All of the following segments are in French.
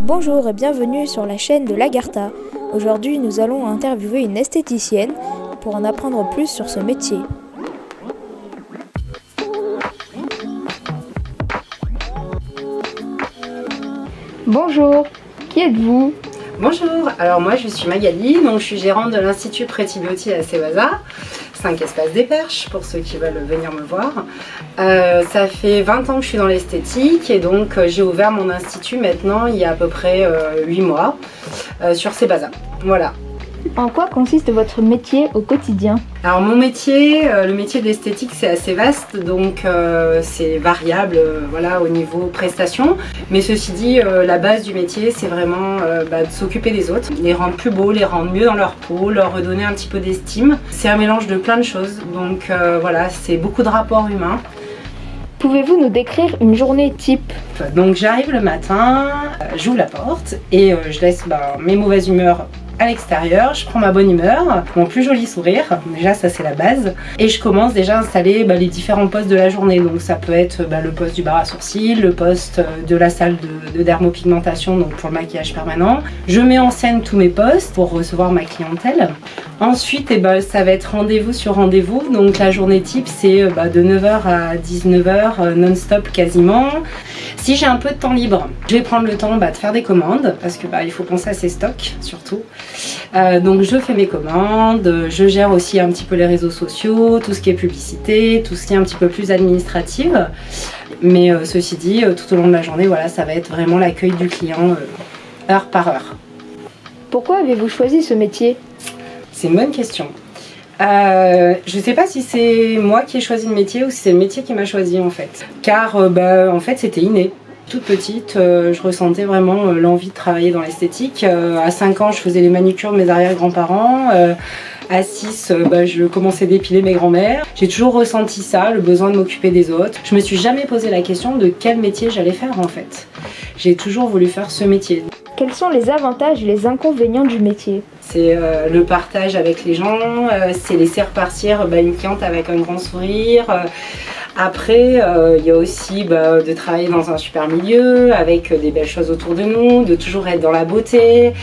Bonjour et bienvenue sur la chaîne de Lagarta. Aujourd'hui, nous allons interviewer une esthéticienne pour en apprendre plus sur ce métier. Bonjour, qui êtes-vous? Bonjour, alors moi je suis Magali, donc je suis gérante de l'Institut Pretty Beauty à Séwaza, 5 espaces des Perches pour ceux qui veulent venir me voir. Ça fait 20 ans que je suis dans l'esthétique et donc j'ai ouvert mon institut maintenant il y a à peu près 8 mois sur Séwaza. Voilà. En quoi consiste votre métier au quotidien? Alors mon métier, le métier de l'esthétique c'est assez vaste, donc c'est variable voilà, au niveau prestations. Mais ceci dit, la base du métier c'est vraiment de s'occuper des autres, les rendre plus beaux, les rendre mieux dans leur peau, leur redonner un petit peu d'estime. C'est un mélange de plein de choses, donc voilà, c'est beaucoup de rapports humains. Pouvez-vous nous décrire une journée type? Donc j'arrive le matin, j'ouvre la porte et je laisse mes mauvaises humeurs à l'extérieur, je prends ma bonne humeur, mon plus joli sourire, déjà ça c'est la base, et je commence déjà à installer les différents postes de la journée. Donc ça peut être le poste du bar à sourcils, le poste de la salle de dermopigmentation, donc pour le maquillage permanent. Je mets en scène tous mes postes pour recevoir ma clientèle. Ensuite ça va être rendez-vous sur rendez-vous, donc la journée type c'est de 9h à 19h non-stop quasiment. Si j'ai un peu de temps libre, je vais prendre le temps de faire des commandes parce que il faut penser à ses stocks surtout. Donc je fais mes commandes, je gère aussi un petit peu les réseaux sociaux, tout ce qui est publicité, tout ce qui est un petit peu plus administratif. Mais ceci dit, tout au long de la journée, voilà, ça va être vraiment l'accueil du client heure par heure. Pourquoi avez-vous choisi ce métier? C'est une bonne question. Je sais pas si c'est moi qui ai choisi le métier ou si c'est le métier qui m'a choisi en fait. Car en fait c'était inné. Toute petite, je ressentais vraiment l'envie de travailler dans l'esthétique. À 5 ans, je faisais les manucures de mes arrière-grands-parents. À 6, je commençais à dépiler mes grands-mères. J'ai toujours ressenti ça, le besoin de m'occuper des autres. Je me suis jamais posé la question de quel métier j'allais faire en fait. J'ai toujours voulu faire ce métier. Quels sont les avantages et les inconvénients du métier? C'est le partage avec les gens, c'est laisser repartir une cliente avec un grand sourire. Après, il y a aussi de travailler dans un super milieu, avec des belles choses autour de nous, de toujours être dans la beauté,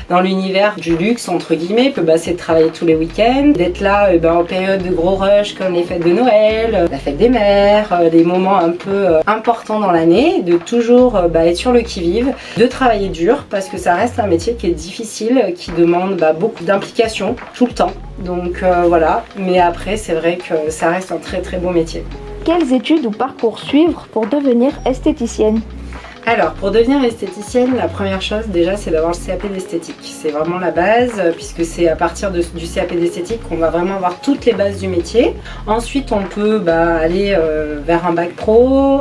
dans l'univers du luxe, entre guillemets. C'est de travailler tous les week-ends, d'être là en période de gros rush comme les fêtes de Noël, la fête des mères, des moments un peu importants dans l'année, de toujours être sur le qui-vive, de travailler dur, parce que ça reste un métier qui est difficile, qui demande beaucoup d'implication tout le temps. Donc voilà, mais après c'est vrai que ça reste un très très beau métier. Quelles études ou parcours suivre pour devenir esthéticienne? Alors, pour devenir esthéticienne, la première chose déjà c'est d'avoir le CAP d'esthétique. C'est vraiment la base puisque c'est à partir du CAP d'esthétique qu'on va vraiment avoir toutes les bases du métier. Ensuite, on peut aller vers un bac pro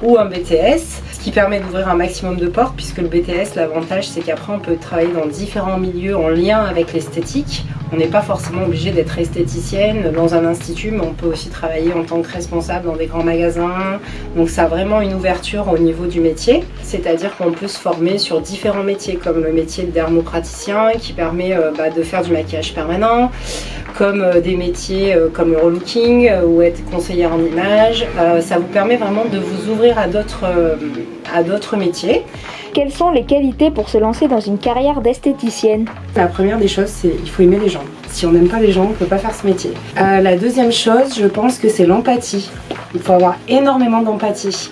ou un BTS, ce qui permet d'ouvrir un maximum de portes puisque le BTS, l'avantage c'est qu'après on peut travailler dans différents milieux en lien avec l'esthétique. On n'est pas forcément obligé d'être esthéticienne dans un institut, mais on peut aussi travailler en tant que responsable dans des grands magasins. Donc ça a vraiment une ouverture au niveau du métier, c'est-à-dire qu'on peut se former sur différents métiers, comme le métier de dermopraticien qui permet de faire du maquillage permanent, comme des métiers comme le relooking ou être conseillère en image. Ça vous permet vraiment de vous ouvrir à d'autres métiers. Quelles sont les qualités pour se lancer dans une carrière d'esthéticienne? La première des choses, c'est qu'il faut aimer les gens. Si on n'aime pas les gens, on ne peut pas faire ce métier. La deuxième chose, je pense que c'est l'empathie. Il faut avoir énormément d'empathie.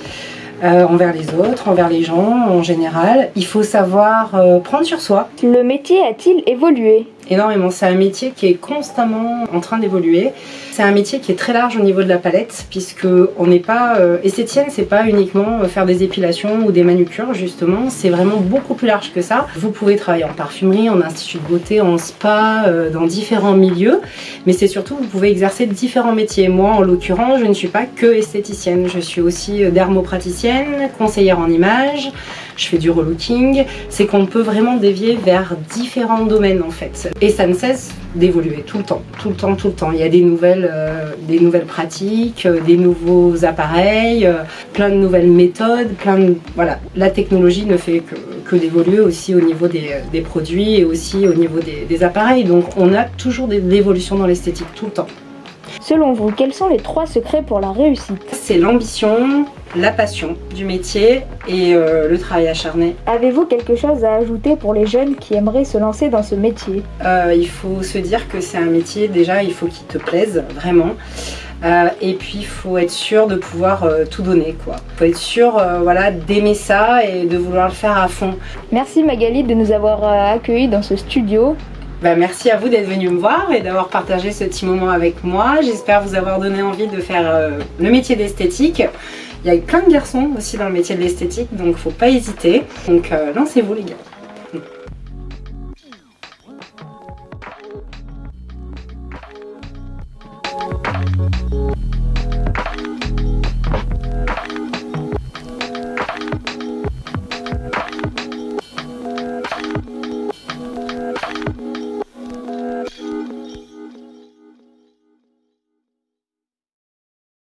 Envers les autres, envers les gens en général. Il faut savoir prendre sur soi. Le métier a-t-il évolué? Énormément, c'est un métier qui est constamment en train d'évoluer. C'est un métier qui est très large au niveau de la palette puisque on n'est pas esthéticienne, c'est pas uniquement faire des épilations ou des manucures justement, c'est vraiment beaucoup plus large que ça. Vous pouvez travailler en parfumerie, en institut de beauté, en spa, dans différents milieux, mais c'est surtout vous pouvez exercer différents métiers. Moi en l'occurrence, je ne suis pas que esthéticienne, je suis aussi dermopraticienne, conseillère en image, je fais du relooking, c'est qu'on peut vraiment dévier vers différents domaines en fait. Et ça ne cesse d'évoluer tout le temps, tout le temps, tout le temps. Il y a des nouvelles pratiques, des nouveaux appareils, plein de nouvelles méthodes, voilà. La technologie ne fait que d'évoluer aussi au niveau des produits et aussi au niveau des appareils. Donc on a toujours des évolutions dans l'esthétique tout le temps. Selon vous, quels sont les 3 secrets pour la réussite? C'est l'ambition, la passion du métier et le travail acharné. Avez-vous quelque chose à ajouter pour les jeunes qui aimeraient se lancer dans ce métier? Il faut se dire que c'est un métier, déjà il faut qu'il te plaise vraiment. Et puis il faut être sûr de pouvoir tout donner, quoi. Il faut être sûr voilà, d'aimer ça et de vouloir le faire à fond. Merci Magali de nous avoir accueillis dans ce studio. Merci à vous d'être venu me voir et d'avoir partagé ce petit moment avec moi. J'espère vous avoir donné envie de faire le métier d'esthétique. Il y a plein de garçons aussi dans le métier de l'esthétique, donc faut pas hésiter. Donc lancez-vous les gars.